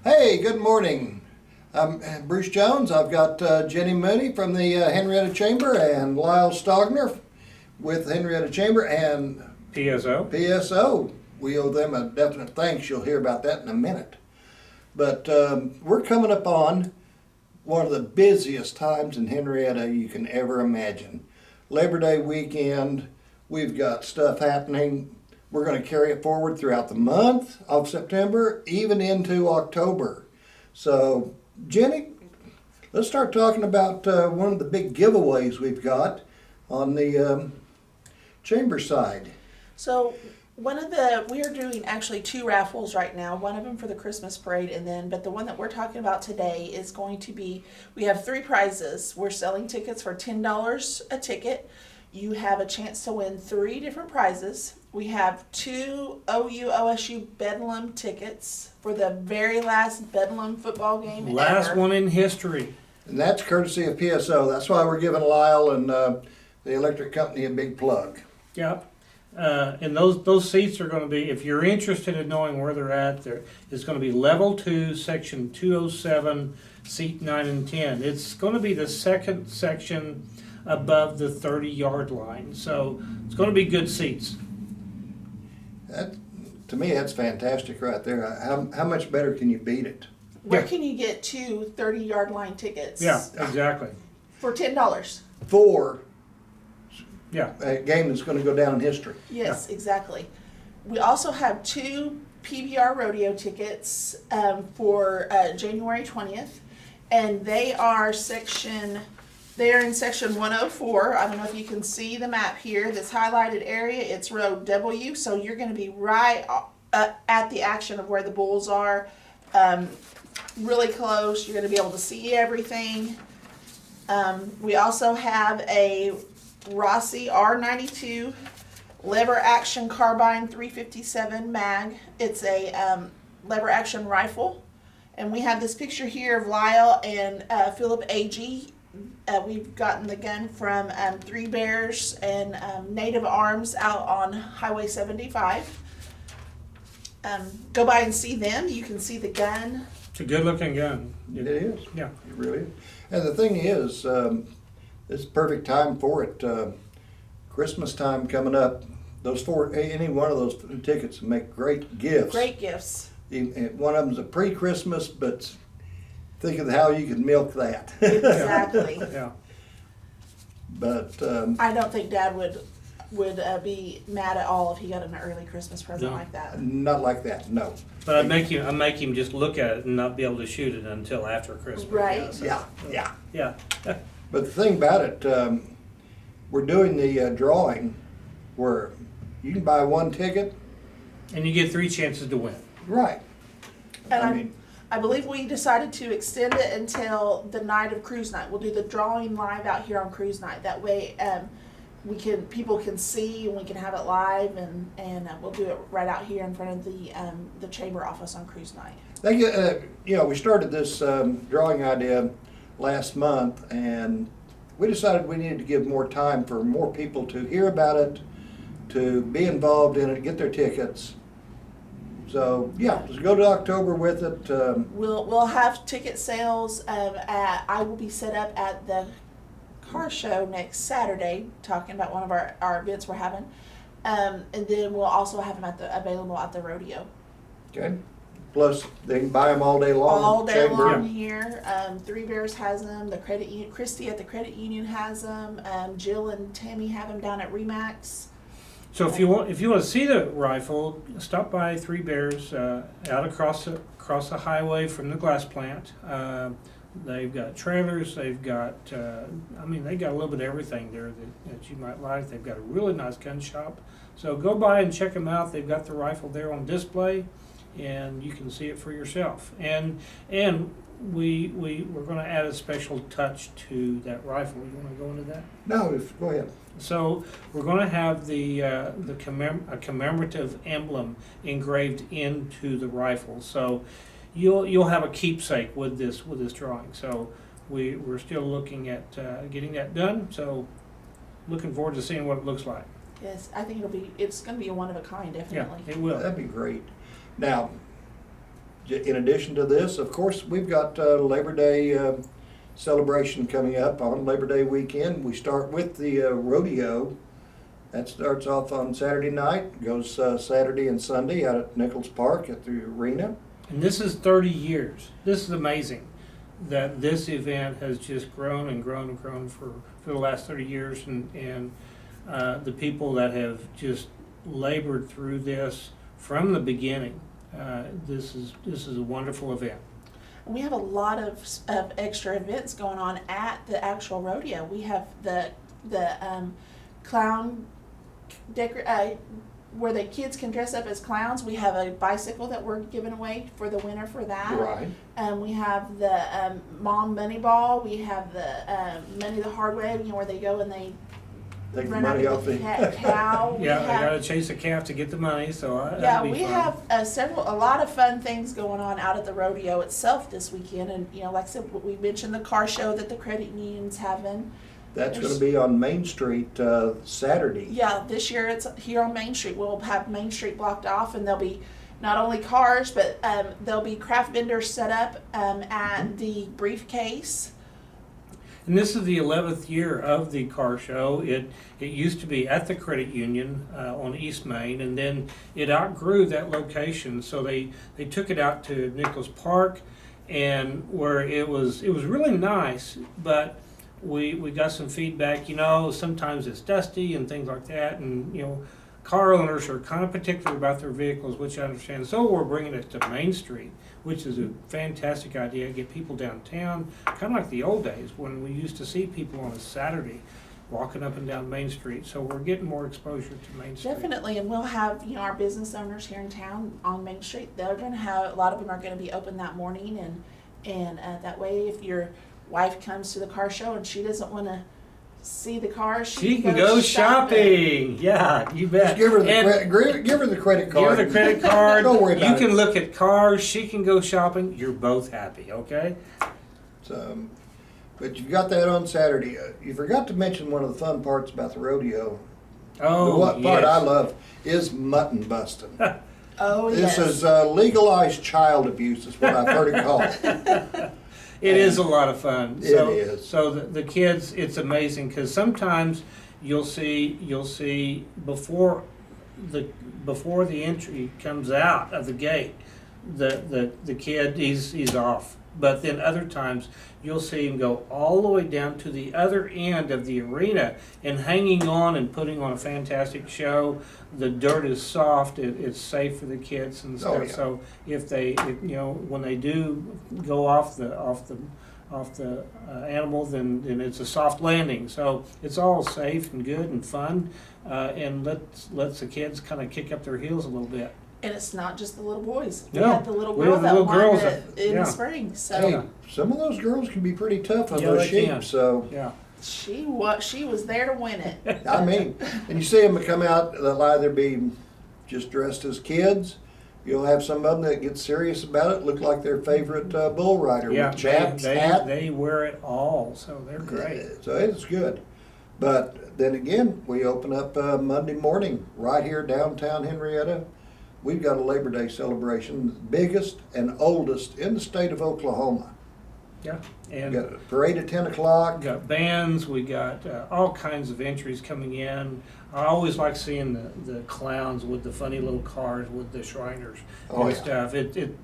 Hey, good morning. I'm Bruce Jones. I've got Jenny Mooney from the Henryetta Chamber and Lyle Stogner with Henryetta Chamber and PSO. PSO. We owe them a definite thanks. You'll hear about that in a minute. But we're coming up on one of the busiest times in Henryetta you can ever imagine. Labor Day weekend, we've got stuff happening. We're going to carry it forward throughout the month of September, even into October. So, Jenny, let's start talking about one of the big giveaways we've got on the chamber side. So we are doing actually two raffles right now, one of them for the Christmas parade but the one that we're talking about today is going to be, we have three prizes. We're selling tickets for $10 a ticket. You have a chance to win three different prizes. We have two OU-OSU Bedlam tickets for the very last Bedlam football game Last ever. one in history. And that's courtesy of PSO. That's why we're giving Lyle and the electric company a big plug. Yep. And those seats are going to be, if you're interested in knowing where they're at, it's going to be level 2, section 207, seat 9 and 10. It's going to be the second section above the 30-yard line. So it's going to be good seats. That, to me, that's fantastic right there. How much better can you beat it? Where Yeah. can you get two 30-yard line tickets? Yeah, exactly. For $10. For Yeah. a game that's going to go down in history. Yes, exactly. We also have two PBR rodeo tickets for January 20th, and they are in section 104. I don't know if you can see the map here. This highlighted area, it's row W, so you're going to be right at the action of where the bulls are. Really close. You're going to be able to see everything. We also have a Rossi R92 lever action carbine 357 mag. It's a lever action rifle, and we have this picture here of Lyle and Philip Agee. We've gotten the gun from Three Bears and Native Arms out on Highway 75. Go by and see them. You can see the gun. It's a good-looking gun. It is. Yeah. It really is. And the thing is, it's perfect time for it. Christmas time coming up. Any one of those tickets make great gifts. Great gifts. One of them's a pre-Christmas, but think of how you could milk that. Exactly. Yeah. But I don't think Dad would be mad at all if he got an early Christmas present No. like that. not like that, no. But I make him just look at it and not be able to shoot it until after Christmas. Right. So, Yeah. Yeah. But the thing about it, we're doing the drawing where you can buy one ticket. And you get 3 chances to win. Right. And I believe we decided to extend it until the night of cruise night. We'll do the drawing live out here on cruise night. That way, people can see and we can have it live, and we'll do it right out here in front of the chamber office on cruise night. We started this drawing idea last month, and we decided we needed to give more time for more people to hear about it, to be involved in it, get their tickets. So yeah, let's go to October with it. We'll have ticket sales. I will be set up at the car show next Saturday, talking about one of our events we're having, and then we'll also have them available at the rodeo. Okay. Plus, they can buy them all day long. All day Chamber. long here. Three Bears has them. The credit union, Christy at the credit union has them. Jill and Tammy have them down at Remax. So if you want to see the rifle, stop by Three Bears out across the highway from the glass plant. They've got trailers. They've got they got a little bit of everything there that you might like. They've got a really nice gun shop. So go by and check them out. They've got the rifle there on display, and you can see it for yourself. And we're going to add a special touch to that rifle. You want to go into that? No, go ahead. So we're going to have a commemorative emblem engraved into the rifle. So you'll have a keepsake with this drawing. So we're still looking at getting that done. So looking forward to seeing what it looks like. Yes, I think it's going to be a one of a kind, definitely. Yeah, it will. That'd be great. Now, in addition to this, of course, we've got Labor Day celebration coming up on Labor Day weekend. We start with the rodeo. That starts off on Saturday night, goes Saturday and Sunday out at Nichols Park at the arena. And this is 30 years. This is amazing that this event has just grown and grown and grown for the last 30 years, and the people that have just labored through this from the beginning. This is a wonderful event. We have a lot of extra events going on at the actual rodeo. We have the clown where the kids can dress up as clowns. We have a bicycle that we're giving away for the winner for that. Right. We have the Mom Money Ball. We have the Money the Hard Way, where they go and they Take the run out money and off get the the cow. We Yeah, they have- gotta chase a calf to get the money, so yeah, that'd be we fun. have a lot of fun things going on out at the rodeo itself this weekend. And like I said, we mentioned the car show that the credit union's having. That's going to be on Main Street Saturday. Yeah, this year it's here on Main Street. We'll have Main Street blocked off, and there'll be not only cars, but there'll be craft vendors set up at the briefcase. And this is the 11th year of the car show. It used to be at the credit union on East Main, and then it outgrew that location, so they took it out to Nichols Park, and where it was really nice, but we got some feedback. Sometimes it's dusty and things like that, and car owners are kind of particular about their vehicles, which I understand. So we're bringing it to Main Street, which is a fantastic idea. Get people downtown, kind of like the old days when we used to see people on a Saturday walking up and down Main Street. So we're getting more exposure to Main Street. Definitely, and we'll have our business owners here in town on Main Street. They're going to have a lot of them are going to be open that morning, and that way, if your wife comes to the car show and she doesn't want to see the cars, She can go shopping. Yeah, you bet. Just give her the And give her the credit card. give her the credit card. Don't worry about You can it. look at cars. She can go shopping. You're both happy, okay? So, but you've got that on Saturday. You forgot to mention one of the fun parts about the rodeo. Oh, The what part I yes. love is mutton busting. Oh, This yes. is legalized child abuse, is what I've heard it called. It is a lot of fun. It So, is. So the kids, it's amazing because sometimes you'll see before the entry comes out of the gate, the kid he's off. But then other times you'll see him go all the way down to the other end of the arena and hanging on and putting on a fantastic show. The dirt is soft. It's safe for the kids and stuff. Oh, yeah. So when they do go off the animal, then it's a soft landing. So it's all safe and good and fun, and lets the kids kind of kick up their heels a little bit. And it's not just the little boys. We No, had the little we girl have the that little won girls it that- in yeah. the spring. So Hey, some of those girls can be pretty tough on Yeah, those they sheep. can. So Yeah. she was there to win it. I mean, and you see them come out. They'll either be just dressed as kids. You'll have some of them that get serious about it. Look like their favorite bull rider Yeah, with chaps, hat. they wear it all, so they're great. So it's good. But then again, we open up Monday morning right here downtown Henryetta. We've got a Labor Day celebration, the biggest and oldest in the state of Oklahoma. Yeah, We've and got a parade at 10 o'clock. we got bands, we got all kinds of entries coming in. I always like seeing the clowns with the funny little cars with the Shriners Oh, and yeah. stuff.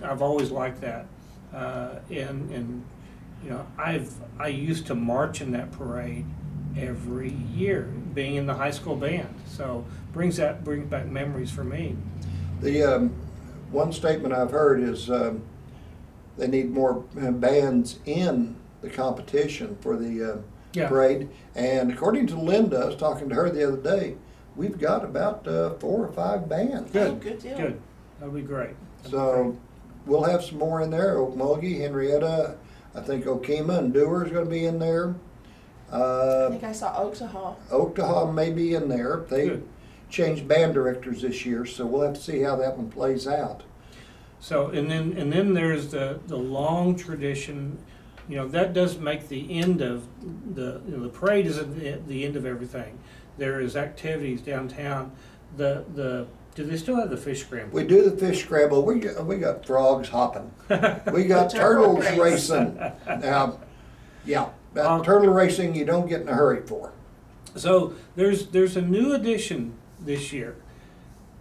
I've always liked that, and I used to march in that parade every year, being in the high school band. So brings back memories for me. The one statement I've heard is they need more bands in the competition for the Yeah. parade. And according to Linda, I was talking to her the other day, we've got about 4 or 5 bands. Good. Oh, good deal. Good. That'll be great. That'll be So great. we'll have some more in there. Okmulgee, Henryetta, I think Okemah and Dewar is going to be in there. I think I saw Oklahoma. Oklahoma may be in there. They Good. changed band directors this year, so we'll have to see how that one plays out. So and then there's the long tradition, that does make the end of the parade isn't the end of everything. There is activities downtown. The Do they still have the fish scramble? We do the fish scramble. We got frogs hopping. We got The turtle turtles race. racing. Now, yeah, that turtle racing you don't get in a hurry for. So there's a new addition this year.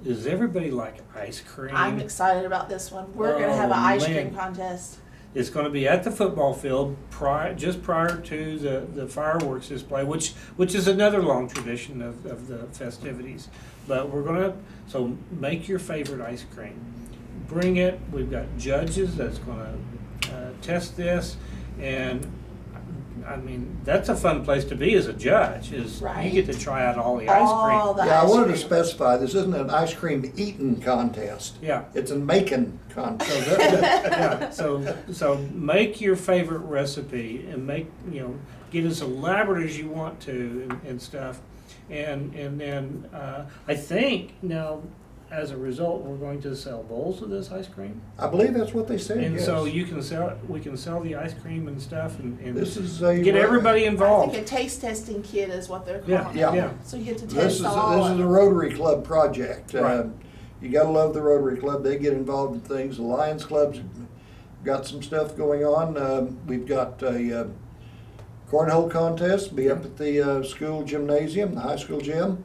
Does everybody like ice cream? I'm excited about this one. We're gonna have an Oh, ice man. cream contest. It's going to be at the football field just prior to the fireworks display, which is another long tradition of the festivities. But we're going to, so make your favorite ice cream. Bring it. We've got judges that's going to test this. And I mean, that's a fun place to be as a judge, is Right. you get to try out all the ice All cream. the Yeah, I ice wanted to cream. specify, this isn't an ice cream eating contest. Yeah. It's a making So, contest. yeah, so make your favorite recipe and get as elaborate as you want to and stuff. And then I think now, as a result, we're going to sell bowls of this ice cream. I believe that's what they said, And yes. so we can sell the ice cream and stuff and This is a. get everybody I involved. think a taste testing kit is what they're Yeah, calling yeah. it. yeah. So you get to This test is all. a Rotary Club project. Right. You gotta love the Rotary Club. They get involved in things. The Lions Club's got some stuff going on. We've got a cornhole contest, be up at the school gymnasium, the high school gym.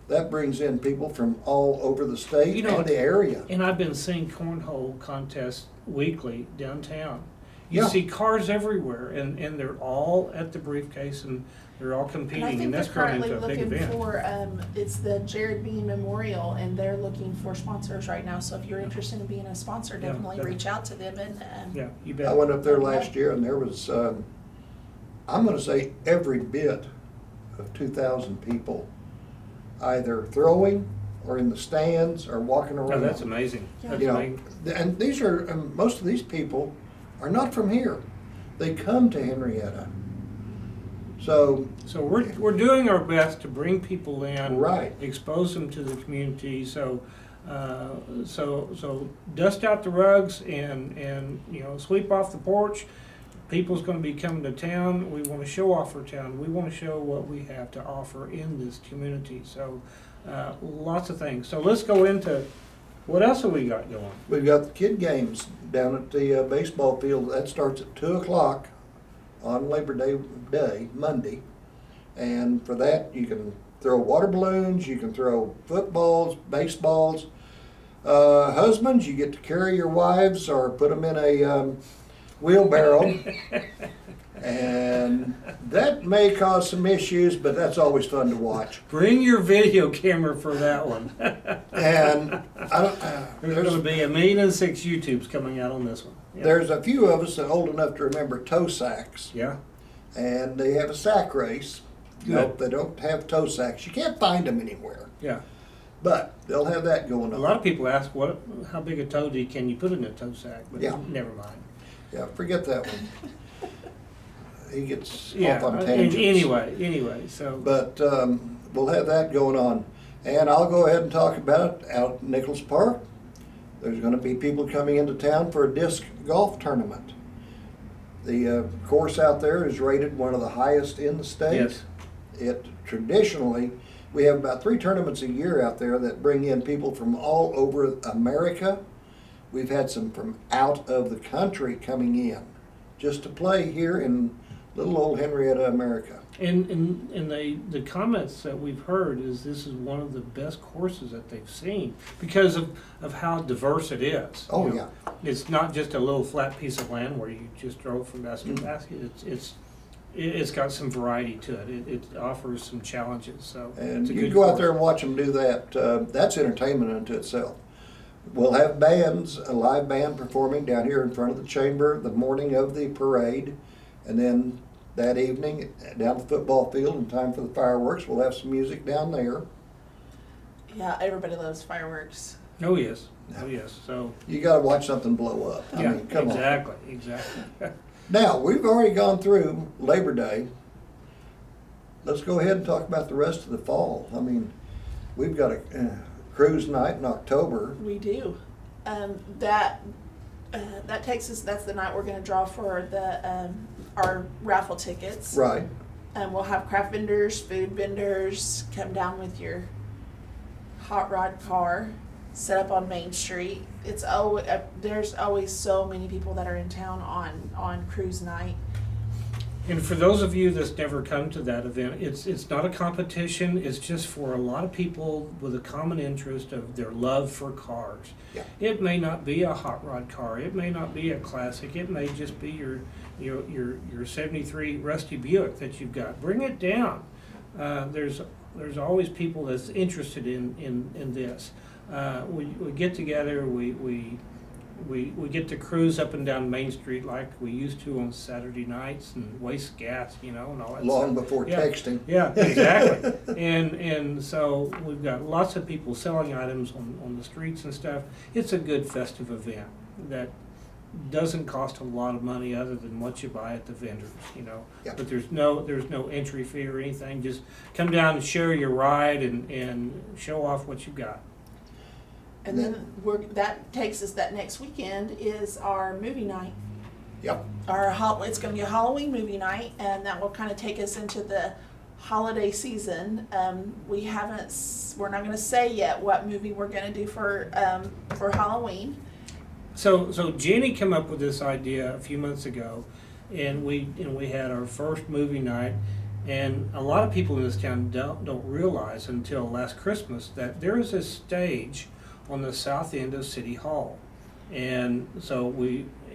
That brings in people from all over the state You know, and the area. And I've been seeing cornhole contests weekly downtown. You Yeah. see cars everywhere, and they're all at the briefcase, and they're all And I competing, think and they're that's grown currently into a big looking event. for, it's the Jared Bean Memorial, and they're looking for sponsors right now. So if you're interested in being a sponsor, Yeah, definitely definitely. reach out to them and, Yeah, you I bet. went up there last year and there was, I'm gonna say every bit of 2,000 people either throwing or in the stands or walking Oh, around. that's amazing. Yeah. That's You know, amazing. and these are, most of these people are not from here. They come to Henryetta. So, So we're doing our best to bring people in, right, expose them to the community. So dust out the rugs and sweep off the porch. People's going to be coming to town. We want to show off our town. We want to show what we have to offer in this community. So lots of things. So let's go into what else have we got going? we've got the kid games down at the baseball field. That starts at 2 o'clock on Labor Day, Monday. And for that, you can throw water balloons, you can throw footballs, baseballs. Husbands, you get to carry your wives or put them in a wheelbarrow. And that may cause some issues, but that's always fun to watch. Bring your video camera for that one. And I don't, There's going to be 1,000,006 YouTubes coming out on this one. Yeah. there's a few of us that are old enough to remember toe sacks. Yeah. And they have a sack race. Good. Nope, they don't have toe sacks. You can't find them anywhere. Yeah. But they'll have that going A on. lot of people ask, how big a toe can you put in a toe sack? But Yeah. never mind. Yeah, forget that one. He gets Yeah. off on tangents. Anyway, so. But we'll have that going on. And I'll go ahead and talk about it out at Nichols Park. There's going to be people coming into town for a disc golf tournament. The course out there is rated one of the highest in the state. Yes. It traditionally, we have about 3 tournaments a year out there that bring in people from all over America. We've had some from out of the country coming in just to play here in little old Henryetta, America. And the comments that we've heard is this is one of the best courses that they've seen because of how diverse it is. Oh, You know, yeah. It's not just a little flat piece of land where you just throw from basket to basket. It's got some variety to it. It offers some challenges. So And it's a you good can go out course. there and watch them do that. That's entertainment unto itself. We'll have bands, a live band performing down here in front of the chamber the morning of the parade. And then that evening, down at the football field in time for the fireworks, we'll have some music down there. yeah, everybody loves fireworks. Oh yes. Oh yes. So You gotta watch something blow up. I yeah, mean, come on. exactly. Now, we've already gone through Labor Day. Let's go ahead and talk about the rest of the fall. I mean, we've got a cruise night in October. We do. That takes us. That's the night we're going to draw for the our raffle tickets. Right. And we'll have craft vendors, food vendors come down with your hot rod car. set up on Main Street. It's always, there's always so many people that are in town on cruise night. And for those of you that's never come to that event, it's not a competition, it's just for a lot of people with a common interest of their love for cars. Yeah. It may not be a hot rod car, it may not be a classic, it may just be your 73 Rusty Buick that you've got. Bring it down. There's always people that's interested in this. We get together, we get to cruise up and down Main Street like we used to on Saturday nights and waste gas, and all that Long stuff. before Yeah. texting. Yeah, exactly. and so we've got lots of people selling items on the streets and stuff. It's a good festive event that doesn't cost a lot of money other than what you buy at the vendors, Yeah. But there's no entry fee or anything. Just come down and share your ride and show off what you got. And then that takes us, that next weekend is our movie night. Yep. It's going to be a Halloween movie night, and that will kind of take us into the holiday season. We're not going to say yet what movie we're going to do for Halloween. So Jenny came up with this idea a few months ago, and we had our first movie night. And a lot of people in this town don't realize until last Christmas that there is a stage on the south end of City Hall, and so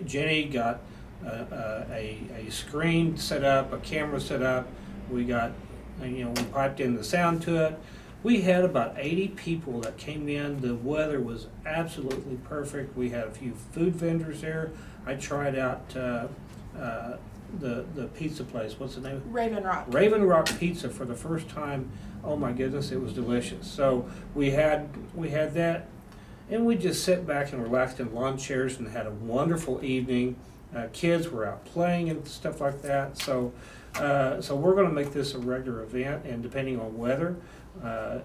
Jenny got a screen set up, a camera set up. We got we piped in the sound to it. We had about 80 people that came in. The weather was absolutely perfect. We had a few food vendors there. I tried out the pizza place. What's the name? Raven Rock. Raven Rock Pizza for the first time. Oh my goodness, it was delicious. So we had that, and we just sat back and relaxed in lawn chairs and had a wonderful evening. Kids were out playing and stuff like that. So we're going to make this a regular event, and depending on weather,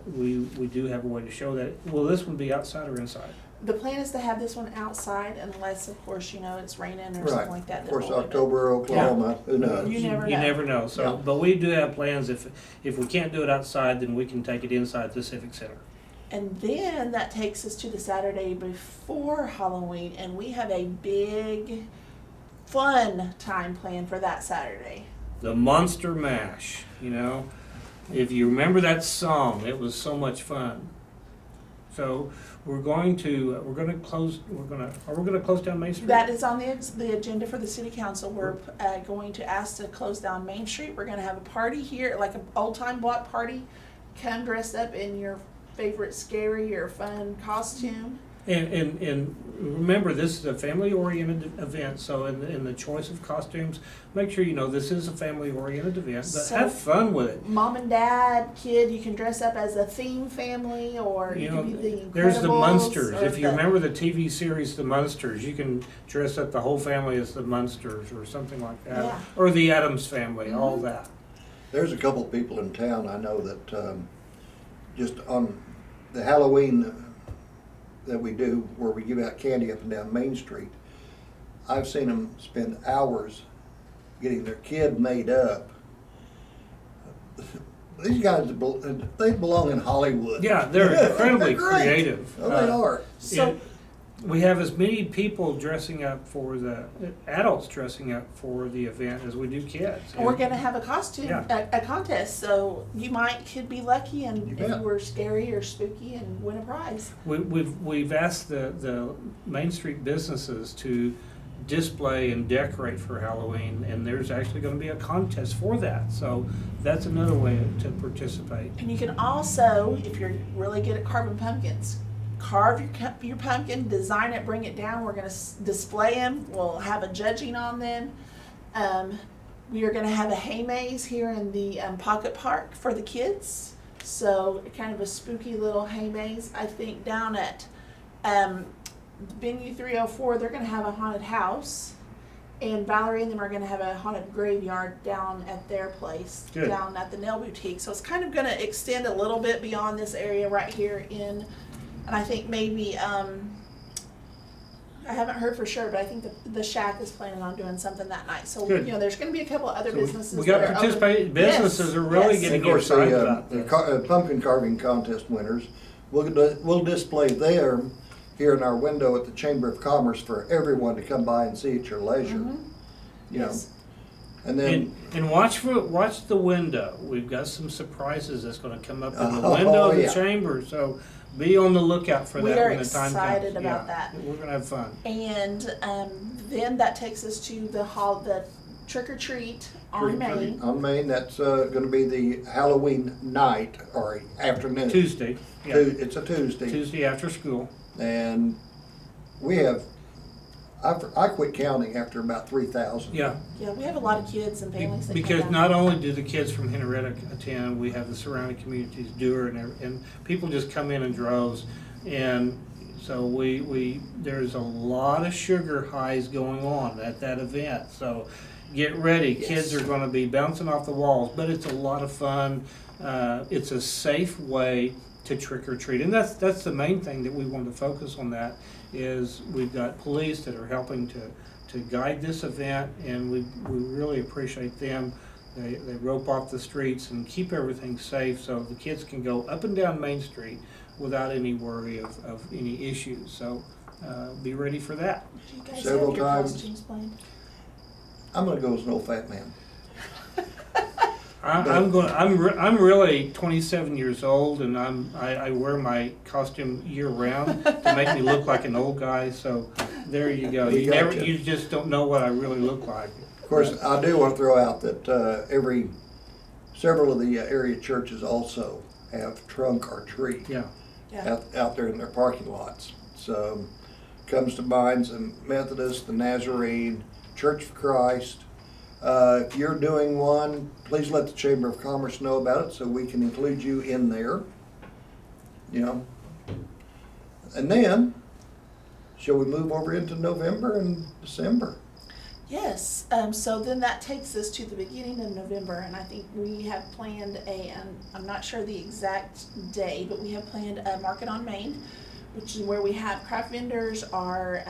we do have a way to show that. Will this one be outside or inside? The plan is to have this one outside, unless, of course, it's raining or Right. something like that. Of course, that will- October, Oklahoma, who knows? You never know. You never know. So, No. but we do have plans. If we can't do it outside, then we can take it inside the Civic Center. And then that takes us to the Saturday before Halloween, and we have a big, fun time planned for that Saturday. The Monster Mash, if you remember that song, it was so much fun. So are we going to close down Main Street? That is on the agenda for the city council. We're going to ask to close down Main Street. We're going to have a party here, like an old time block party. Come dressed up in your favorite scary or fun costume. And remember, this is a family-oriented event, so in the choice of costumes, make sure this is a family-oriented event, but So- have fun with it. Mom and dad, kid, you can dress up as a theme family, or you can be the Incredibles. There's the Munsters. or If you remember the TV series The Munsters, you can dress up the whole family as the Munsters or something like that. Yeah. Or the Addams Family, all Mhm. that. There's a couple of people in town I know that just on the Halloween that we do, where we give out candy up and down Main Street, I've seen them spend hours getting their kid made up. These guys, they belong in Hollywood. Yeah, they're incredibly They're great. creative. Oh, they are. So We have as many people dressing up for adults dressing up for the event as we do kids. we're gonna have a costume, Yeah. a contest, so could be lucky You and bet. if you were scary or spooky and win a prize. We've asked the Main Street businesses to display and decorate for Halloween, and there's actually going to be a contest for that. So that's another way to participate. And you can also, if you're really good at carving pumpkins, carve your pumpkin, design it, bring it down. We're going to display them. We'll have a judging on them. We are going to have a hay maze here in the pocket park for the kids. So kind of a spooky little hay maze. I think down at venue 304, they're going to have a haunted house. And Valerie and them are going to have a haunted graveyard down at their place, Good. down at the Nail Boutique. So it's kind of going to extend a little bit beyond this area right here in, and I think maybe, I haven't heard for sure, but I think the Shack is planning on doing something that night. So, Good. there's going to be a couple of other So businesses. we got that are participating open. businesses Yes, are really yes. getting And of course, excited the about this. pumpkin carving contest winners we'll display them here in our window at the Chamber of Commerce for everyone to come by and see at your leisure. You know, Yes. and then, And watch the window. We've got some surprises that's gonna come up in the Oh, window of the yeah. chamber, so be on the lookout for We that are when the time comes. excited about Yeah, that. We're gonna have fun. And then that takes us to the trick or treat on Main. on Main, that's gonna be the Halloween night or afternoon. Tuesday, yeah, It's a Tuesday. Tuesday after school. And we have, I quit counting after about 3,000. Yeah, Yeah, we have a lot of kids and families that because come not down. only do the kids from Henryetta attend, we have the surrounding communities do it, and people just come in droves. And so there's a lot of sugar highs going on at that event, so get ready. Yes. Kids are gonna be bouncing off the walls, but it's a lot of fun. It's a safe way to trick or treat, and that's the main thing that we want to focus on. That is, we've got police that are helping to guide this event, and we really appreciate them. They rope off the streets and keep everything safe so the kids can go up and down Main Street without any worry of any issues. So be ready for that. Do you guys Several have your times. costumes planned? I'm gonna go as an old fat man. I'm really 27 years old, and I wear my costume year round to make me look like an old guy. So there you go. We got you. You just don't know what I really look like. Of course, I do want to throw out that several of the area churches also have trunk or treat Yeah. Yeah. out there in their parking lots. So comes to mind some Methodist, the Nazarene, Church of Christ. If you're doing one, please let the Chamber of Commerce know about it so we can include you in there. You know. And then, shall we move over into November and December? Yes, so then that takes us to the beginning of November, and I think we have planned I'm not sure the exact day, but we have planned a market on Main, which is where we have craft vendors, our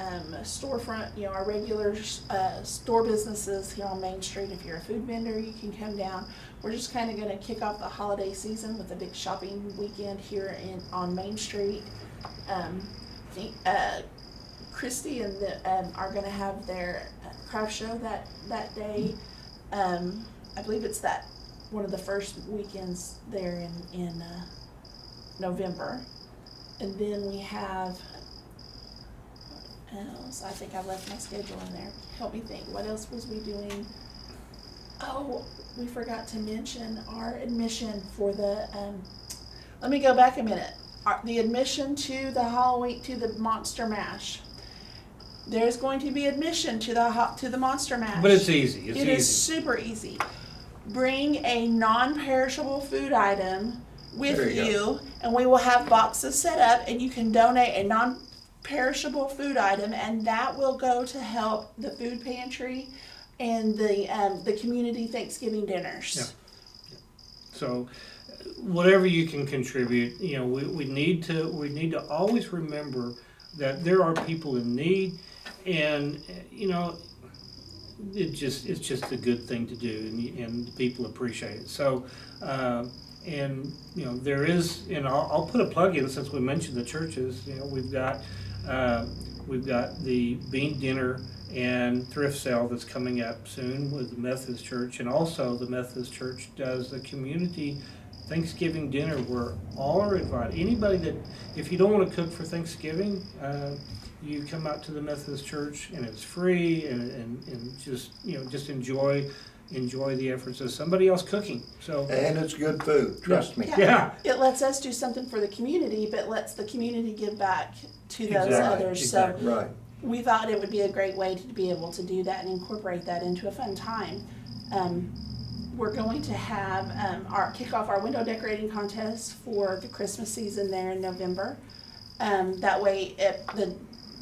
storefront, our regular store businesses here on Main Street. If you're a food vendor, you can come down. We're just kind of going to kick off the holiday season with a big shopping weekend here on Main Street. Christy and are going to have their craft show that day. I believe it's one of the first weekends there in November. And then we have, what else? I think I left my schedule in there. Help me think. What else was we doing? Oh, we forgot to mention our admission for the, let me go back a minute. The admission to the Halloween, to the Monster Mash. There's going to be admission to the Monster Mash. But it's easy. It's It easy. is super easy. Bring a non-perishable food item with There you you, and we will have boxes set up, and you can donate a non-perishable food item, and that will go to help the food pantry and the community Thanksgiving dinners. Yeah. So whatever you can contribute, we need to always remember that there are people in need, and it's just a good thing to do, and people appreciate it. So there is, I'll put a plug in since we mentioned the churches. We've got the bean dinner and thrift sale that's coming up soon with the Methodist Church, and also the Methodist Church does the community Thanksgiving dinner where all are invited. Anybody that, if you don't want to cook for Thanksgiving, you come out to the Methodist Church and it's free, and just enjoy the efforts of somebody else cooking. So And it's good food, trust me. Yeah. It lets us do something for the community, but lets the community give back to those Exactly, others. exactly. So Right. we thought it would be a great way to be able to do that and incorporate that into a fun time. We're going to have kick off our window decorating contest for the Christmas season there in November. That way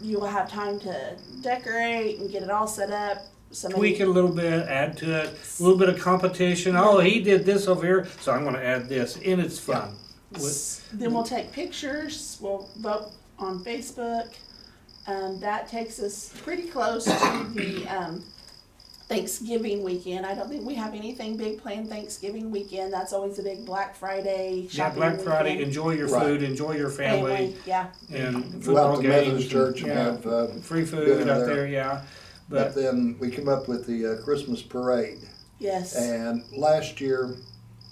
you will have time to decorate and get it all set up. Tweak it a little bit, add to it, a little bit of competition. Oh, he did this over here, so I'm going to add this, and it's fun. Then we'll take pictures, we'll vote on Facebook. That takes us pretty close to the Thanksgiving weekend. I don't think we have anything big planned Thanksgiving weekend. That's always a big Black Friday Yeah, shopping Black Friday, weekend. enjoy your Right. food, enjoy your family, Yeah. and Go out football to games. Methodist Church and yeah, have, free food dinner out there. there, yeah. but But then we come up with the Christmas parade. Yes. And last year,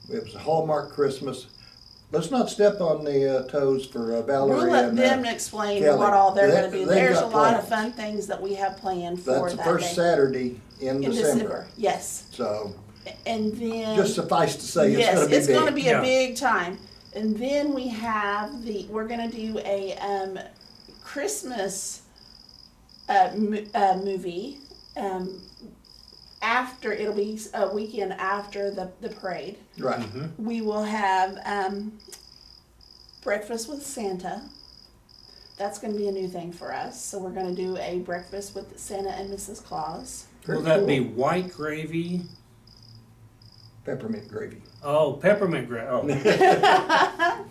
it was a Hallmark Christmas. Let's not step on the toes for We'll Valerie let and them explain Kelly. what all they're They- going to do. they've There's a got lot of plans. fun things that we have planned for that's the that first day. Saturday in In December. Yes. So And then just suffice to say, it's yes, going to be it's big. going to be Yeah. a big time. And then we're going to do a Christmas movie. After it'll be a weekend after the parade. Right. We will have breakfast with Santa. That's going to be a new thing for us. So we're going to do a breakfast with Santa and Mrs. Claus. Very will that cool. be white gravy? Peppermint gravy? Oh, peppermint gravy. Oh,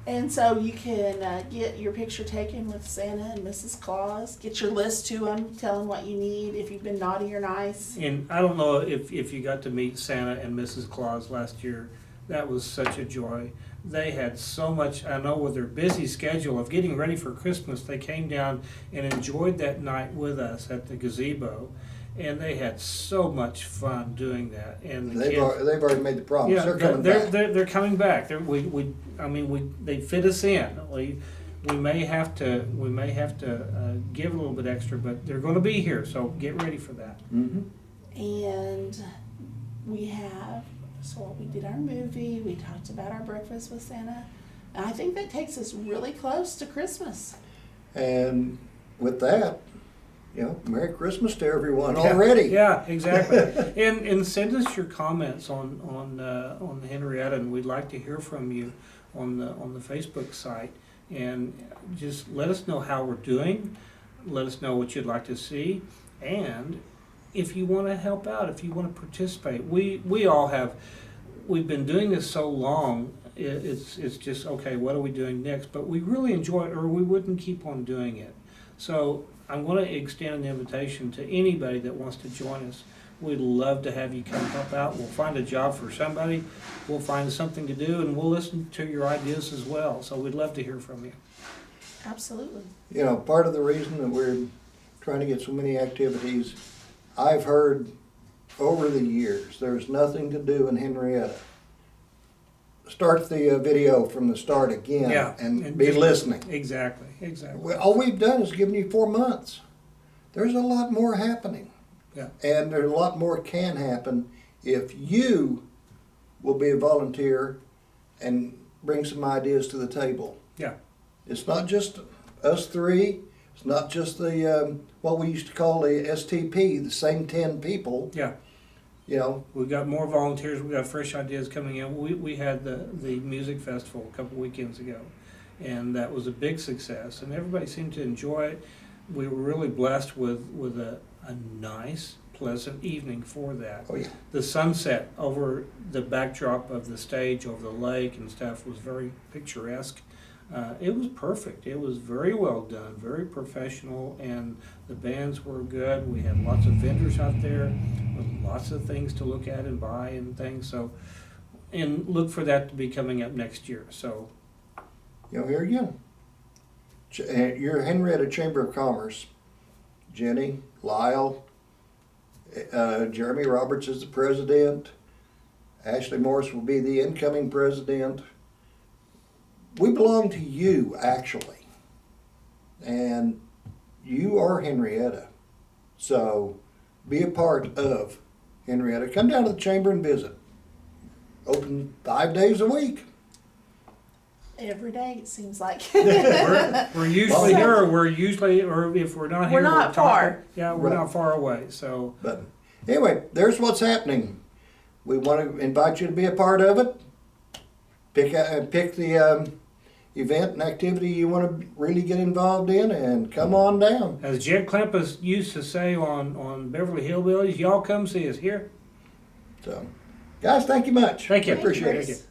And so you can get your picture taken with Santa and Mrs. Claus. Get your list to them. Tell them what you need if you've been naughty or nice. and I don't know if you got to meet Santa and Mrs. Claus last year. That was such a joy. They had so much, I know with their busy schedule of getting ready for Christmas, they came down and enjoyed that night with us at the gazebo. And they had so much fun doing that. And the They've kids, already made the promise. yeah, They're coming back. they're coming back. They fit us in. We may have to give a little bit extra, but they're going to be here. So get ready for that. Mm-hmm. And we did our movie. We talked about our breakfast with Santa. And I think that takes us really close to Christmas. And with that, Merry Christmas to everyone already. Yeah, exactly. and send us your comments on Henryetta, and we'd like to hear from you on the Facebook site. And just let us know how we're doing. Let us know what you'd like to see, and if you want to help out, if you want to participate. We all have. We've been doing this so long. It's just okay. What are we doing next? But we really enjoy it, or we wouldn't keep on doing it. So I'm going to extend an invitation to anybody that wants to join us. We'd love to have you come help out. We'll find a job for somebody. We'll find something to do, and we'll listen to your ideas as well. So we'd love to hear from you. Absolutely. Part of the reason that we're trying to get so many activities, I've heard over the years, there's nothing to do in Henryetta. Start the video from the start again and be just listening. Exactly. All we've done is given you 4 months. There's a lot more happening. Yeah. And there's a lot more can happen if you will be a volunteer and bring some ideas to the table. Yeah. It's not just us three. It's not just the what we used to call the STP, the same 10 people. Yeah. We've got more volunteers. We've got fresh ideas coming in. We had the music festival a couple weekends ago, and that was a big success, and everybody seemed to enjoy it. We were really blessed with a nice, pleasant evening for that. Oh yeah. The sunset over the backdrop of the stage over the lake and stuff was very picturesque. It was perfect. It was very well done, very professional, and the bands were good. We had lots of vendors out there with lots of things to look at and buy and things. So, and look for that to be coming up next year. So, Here again. Your Henryetta Chamber of Commerce, Jenny, Lyle, Jeremy Roberts is the president. Ashley Morris will be the incoming president. We belong to you, actually. And you are Henryetta. So be a part of Henryetta. Come down to the chamber and visit. Open 5 days a week. Every day, it seems like. we're usually here, or if we're not here, We're not talking. far. Yeah, we're Right. not far away. So, But anyway, there's what's happening. We want to invite you to be a part of it. Pick the event and activity you want to really get involved in, and come on down. as Jed Clampus used to say on Beverly Hillbillies, y'all come see us here. So, guys, thank you much. Thank you. Appreciate it. Thanks.